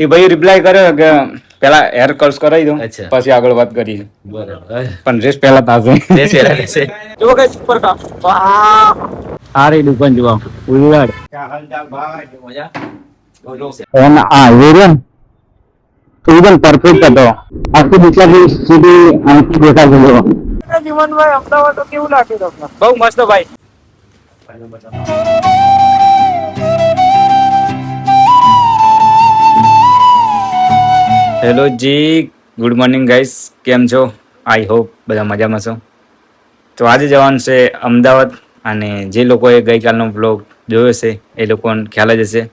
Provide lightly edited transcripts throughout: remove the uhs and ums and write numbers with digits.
એ ભાઈ રિપ્લાય કર્યો કે પેલા હેર કટ્સ કરાવી દો અચ્છા. પછી આગળ વાત કરીએ. બરાબર પણ રેસ પહેલા થાશે. રહેશે. જો કઈ સુપર કામ સારી દુકાન જોવા ઉલવાડ અને આ વેરિયન એકદમ પરફેક્ટ હતો. આખી દિશા સુધી આંખી દેખાતો હતો. જીવનભાઈ અમદાવાદ તો કેવું લાગ્યું તમને? બહુ મસ્ત ભાઈ. હેલો જી, ગુડ મોર્નિંગ ગાઈસ, કેમ છો? આઈ હોપ બધા મજામાં છો. તો આજે જવાનું છે અમદાવાદ, અને જે લોકોએ ગઈકાલનો બ્લોગ જોયો છે એ લોકોને ખ્યાલ જ હશે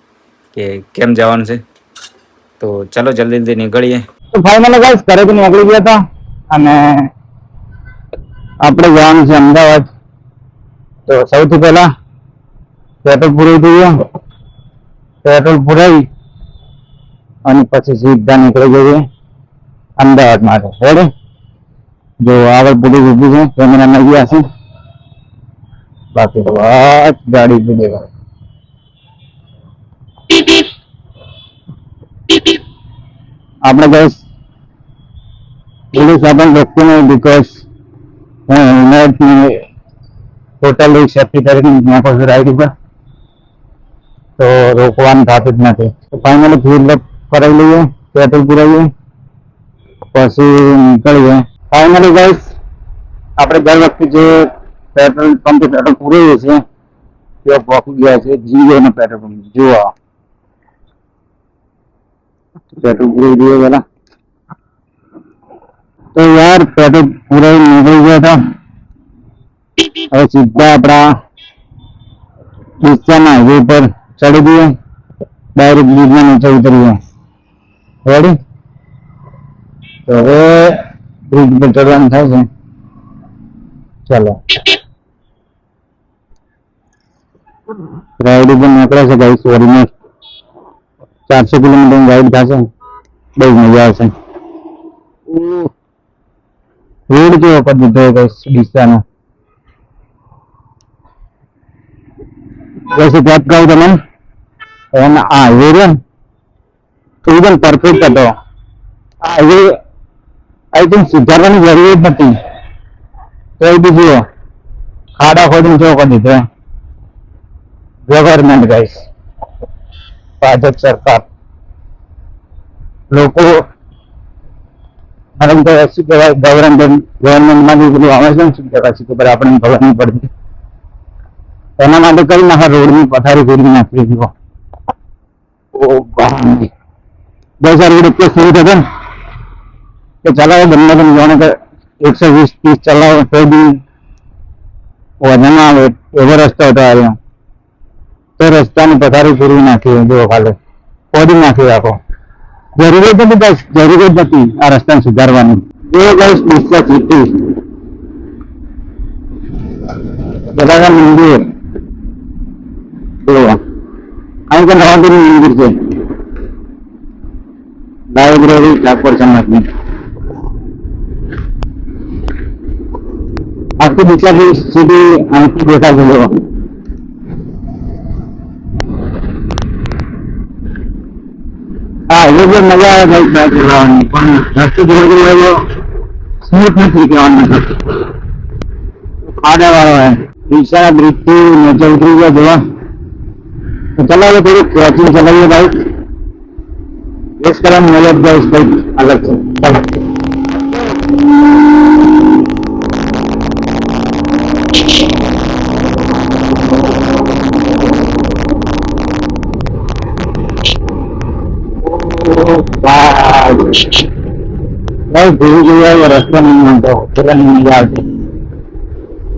કે કેમ જવાનું છે. તો ચલો જલ્દી નીકળીએ. તો ફાઇનલી ગાઈસ ઘરેથી નીકળી ગયા હતા અને આપણે જવાનું છે અમદાવાદ. તો સૌથી પહેલા પેટ્રોલ પૂરું થયું, પેટ્રોલ પુરાવી અને પછી સીધા નીકળી જઈએ અમદાવાદ માટે. રેડી? જો આગળ પોલીસ ઊભી છે, કેમેરામાં ગયા છે, બાકી તો વાત ગાડી ઉભી દેવા. આપણે બસ પોલીસ આપણને રોકતું નહીં, બીકોઝ ટોટલી સેફટી કરીને નાખો છું રાઈડ ઉપર, તો રોકવાનું થતું જ નથી. તો ફાઇનલી ફ્યુલ અપ કરાવી લઈએ, પેટ્રોલ પુરાવીએ, પછી નીકળીએ. ફાઇનલી ગાઈસ આપણે દર વખતે જે પેટ્રોલ પંપે પેટ્રોલ પુરાવીએ છીએ તે પહોંચી ગયા છે જીઓનો પેટ્રોલ પંપ. જુઓ, પેટ્રોલ પુરાવી દઈએ પેલા. તો યાર પેટ્રોલ પુરાવી નીકળી ગયા હતા. હવે સીધા આપણા ડીસાના હાઈવે પર ચડી દઈએ, ડાયરેક્ટ બ્રિજના નીચે ઉતરીએ. રેડી? તો હવે બ્રિજ પર ચડવાનું થાય છે. ચાલો રાઈડ ઉપર નીકળે છે ગાઈસ. ઓલમોસ્ટ 400 કિલોમીટર રાઈડ થશે. બહુ મજા આવશે. રોડ કેવો કરી દીધો ગાઈસ ડીસાનો. वैसे बात कहूँ तो मैं हाईवे रे एकदम परफेक्ट હતો. હાઈવે આઈ થિંક સુધારવાની જરૂર જ નથી. તો એ બીજું ખાડા ખોદીને જો કરી દીધો ગવર્મેન્ટ ગાઈસ, ભાજપ સરકાર. લોકો શું કહેવાય, ગવર્મેન્ટમાંથી પેલું આવે છે ને, શું કહેવાય છે ખબર આપણને ખબર નહીં પડતી. એના માટે કઈ નાખા રોડની પથારી ફેરવી નાખી દીધો. બસ આ રોડ એટલો સ્મૂથ હતો ને કે ચલાવો બંને પણ જાણે કે 120-130 ચલાવો તો બી વજન આવે એવો રસ્તો હતો આવ્યો. તો રસ્તાની પથારી ફેરવી નાખી, જો ખાલી ખોદી નાખી આખો. જરૂર જ નથી બસ, જરૂર જ નથી આ રસ્તાને સુધારવાની. જો બસ ડીસા સિટી બધા મંદિર અહીં પણ નવાબીનું મંદિર છે, લાઇબ્રેરી ઠાકોર સમાજની. આખી દિશા સુધી અહીંથી દેખાતો હતો. હા, એ બી મજા આવે ભાઈ બાઇક ચલાવવાની, પણ રસ્તો જોડે એવો સ્મૂથ નથી કહેવાનું. ખાડા વાળો હોય. ડીસાના બ્રિજ થી નીચે ઉતરી ગયા જોવા. તો ચલાવો થોડુંક ક્રોચિંગ ચલાવીએ બાઈક. રેસ કરવાની મજા જ જાય કંઈક અલગ છે. ચાલો ભૂલી જોઈએ રસ્તો નહીં મળતો, પેલાની મજા આવતી,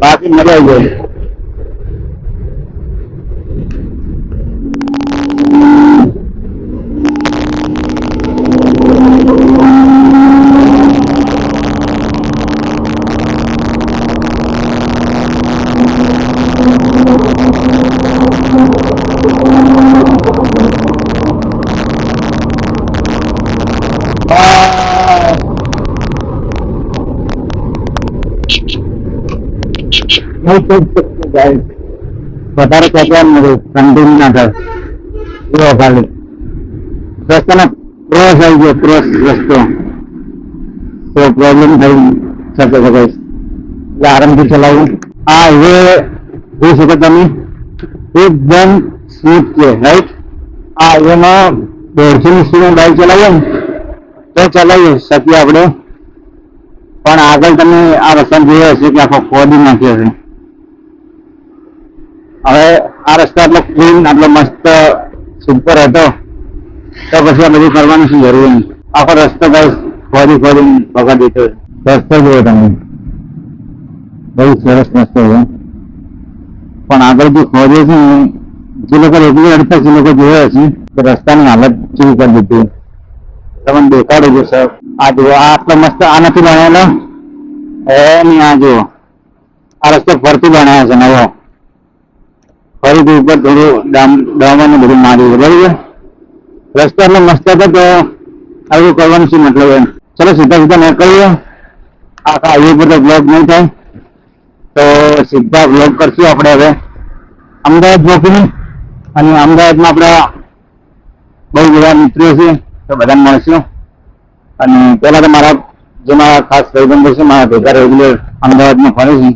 બાકી મજા આવી જાય. વધારે ખેંચવાનું નથી, કન્ટિન્યુ ના થાય. ખાલી રસ્તાના ક્રોસ આવી ગયો, ક્રોસ રસ્તો, તો પ્રોબ્લેમ થઈ શકે છે guys. એટલે આરામથી ચલાવવું. આ હાઈવે જોઈ શકો તમે, એકદમ સ્મૂથ છે રાઈટ. આ હાઈવેમાં 150 ની સ્પીડમાં બાઇક ચલાવીએ ને તો ચલાવી શકીએ આપણે, પણ આગળ તમે આ રસ્તા જોયો હશે કે આખો ખોદી નાખ્યો છે. હવે આ રસ્તો આટલો ક્લીન, આટલો મસ્ત સુપર હતો, તો પછી આ બધું કરવાની શું જરૂર નહીં. આખો રસ્તો ગાઈસ ખોદી પકડી દીધો. રસ્તો જોયો તમે, બહુ સરસ રસ્તો છે, પણ આગળ જે ખોદે છે ને, જે લોકો રેગ્યુલર અડતા જે લોકો જોયા હશે કે રસ્તાની હાલત કેવી કરી દીધી. તમને દેખાડું છું સર, આ જુઓ, આ આટલો મસ્ત આ નથી બનાવેલો એની, આ જુઓ આ રસ્તો ફરતી બનાવ્યો છે નવો, ફરીથી ઉપર થોડું ડામર ને બધું માર્યું છે બરોબર. રસ્તો એટલો મસ્ત હતો તો આવું કરવાનું શું મતલબ એમ. ચલો સીધા નીકળીએ. આખા હાઈવે પર તો બ્લોક નહીં થાય, તો સીધા બ્લોક કરશું આપણે હવે અમદાવાદ પહોંચીને. અને અમદાવાદમાં આપણા બહુ બધા મિત્રો છે, તો બધાને મળશું. અને પહેલા તો મારા ખાસ ભાઈબંધો છે, મારા ભેગા રેગ્યુલર અમદાવાદમાં ફરે છે,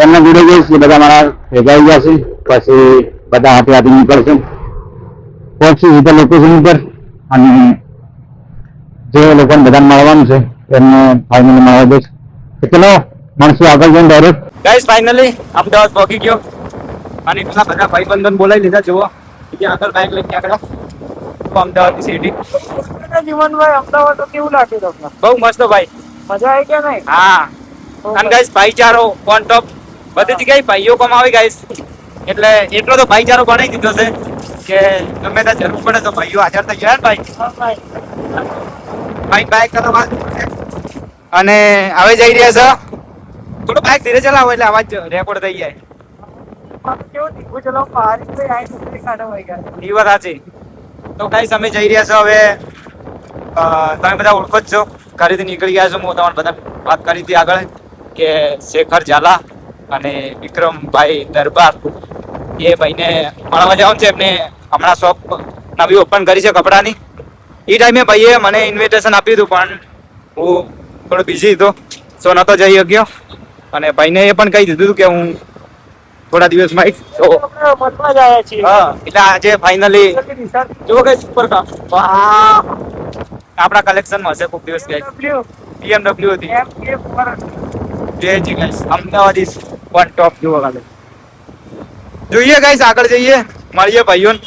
એમના જોડે જઈશ. બધા મારા ભેગા આવી જશે, પછી બધા હાથે નીકળશે, પહોંચશું સીધા લોકેશન ઉપર. અને જે લોકોને બધાને મળવાનું છે એમને ફાઇનલી મળવા દઈશ. ચલો મળશું આગળ જઈને ડાયરેક્ટ. ગાઈસ ફાઇનલી અમદાવાદ પહોંચી ગયો અને એટલા બધા ભાઈબંધોને બોલાવી લીધા. જુઓ આગળ બાઇક લઈને આગળ અમદાવાદની સિટી. જીવનભાઈ અમદાવાદ તો કેવું લાગ્યું તમને? બહુ મસ્ત ભાઈ, મજા આવી કે નહીં? હા. અને ગાઈસ ભાઈચારો ઓન ટોપ, બધી જગ્યાએ ભાઈઓ કમાવી ગાઈસ, એટલે એટલો તો ભાઈચારો બનાવી દીધો છે કે ગમે ત્યાં જરૂર પડે તો ભાઈઓ હાજર થઈ ગયા ભાઈ. બાઇક કરવા અને હવે જઈ રહ્યા છે. થોડું બાઇક ધીરે ચલાવો એટલે અવાજ રેકોર્ડ થઈ જાય. કેવું દીકું ચલો પારી તો આઈ સુધરી કાઢો હોય ગયા. એ વાત સાચી. તો ગાઈસ અમે જઈ રહ્યા છો હવે. તમે બધા ઓળખો જ છો, ઘરેથી નીકળી ગયા છો. હું તમારે બધા વાત કરી હતી આગળ કે શેખર ઝાલા અને વિક્રમભાઈ દરબાર, એ ભાઈને મળવા જવાનું છે. એમને હમણાં શોપ નવી ઓપન કરી છે કપડાની. એ ટાઈમે ભાઈએ મને ઇન્વિટેશન આપ્યું હતું, પણ હું થોડો બિઝી હતો, સો નહોતો જઈ શક્યો. અને ભાઈને એ પણ કહી દીધું હતું કે હું થોડા દિવસમાં આવીશ. તો મતમાં જ આવ્યા છીએ. હા, એટલે આજે ફાઇનલી જુઓ કે સુપર કાર આપણા કલેક્શનમાં હશે કોઈક દિવસ. BMW હતી, અમદાવાદ ઇઝ વન ટોપ. જુઓ કાલે જોઈએ ગાઈસ, આગળ જઈએ, મળીએ ભાઈઓને,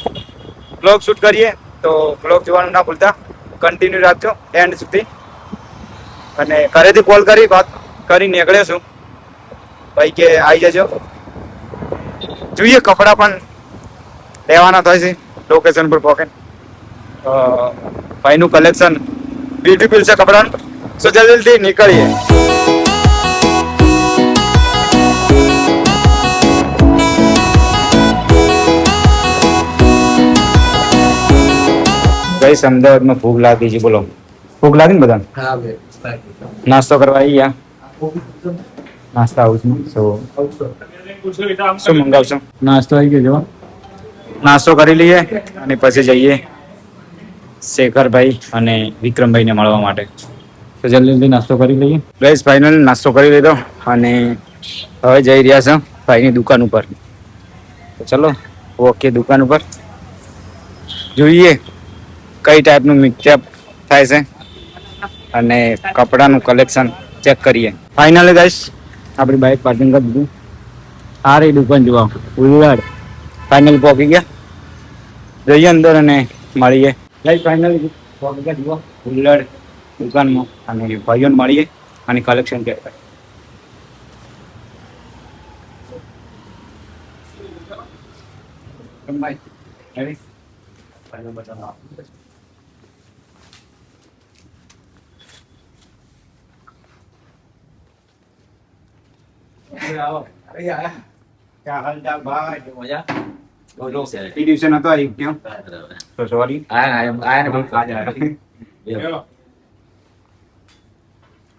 બ્લોગ શૂટ કરીએ. તો બ્લોગ જોવાનું ના ભૂલતા, કન્ટિન્યુ રાખજો એન્ડ સુધી. અને ઘરેથી કોલ કરી વાત કરી નીકળ્યો છું ભાઈ કે આવી જજો. જોઈએ કપડાં પણ લેવાના થાય છે લોકેશન પર પહોંચે. ભાઈનું કલેક્શન બ્યુટીફુલ છે કપડાનું. સો જલ્દીથી નીકળીએ. ગાઈસ અમદાવાદમાં ભૂખ લાગી છે, બોલો ભૂખ લાગી ને બધાને? નાસ્તો કરવા આવી ગયા, નાસ્તા હાઉસમાં. શું મંગાવશો? નાસ્તો આવી ગયો, નાસ્તો કરી લઈએ અને પછી જઈએ શેખરભાઈ અને વિક્રમભાઈને મળવા માટે. તો જલ્દી નાસ્તો કરી લઈએ. ગાઈસ ફાઇનલ નાસ્તો કરી લીધો અને હવે જઈ રહ્યા છે ભાઈની દુકાન ઉપર. તો ચલો ઓકે, દુકાન ઉપર જોઈએ કઈ ટાઈપનું મિક્સઅપ થાય છે અને કપડાનું કલેક્શન ચેક કરીએ. ફાઇનલી ગાઈસ આપણી બાઇક પાર્કિંગ કરી દીધું. આ રહી દુકાન, જોવા ઉલ્લાડ. ફાઇનલ પહોંચી ગયા, જઈએ અંદર અને મળીએ. ગાઈસ ફાઇનલ પહોંચી ગયા, જુઓ ઉલ્લાડ દુકાનમાં, અને ભાઈઓને મળીએ અને કલેક્શન ચેક કરીએ.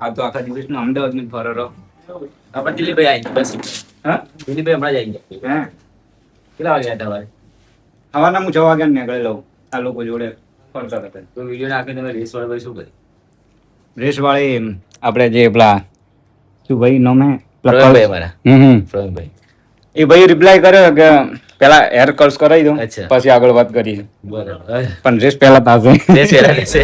આખા દિવસ નો અમદાવાદ માં ફરો. દિલીપભાઈ આવી દિલીપભાઈ હમણાં જ આવી ગયા. કેટલા વાગે હતા? સવારના હું 6 વાગ્યા નીકળેલો આ લોકો જોડે. ફરતા હતા. તો વિડીયો નાખીને તમે રેસ વાળા ભાઈ શું કરે? રેસ વાળી આપણે જે પેલા શું ભાઈ નામે પ્રવીણભાઈ અમારા. પ્રવીણભાઈ. એ ભાઈ રિપ્લાય કર્યો કે પેલા હેર કર્સ કરાવી દો અચ્છા. પછી આગળ વાત કરીશું. બરાબર. પણ રેસ પહેલા થશે. રેસ પહેલા રહેશે.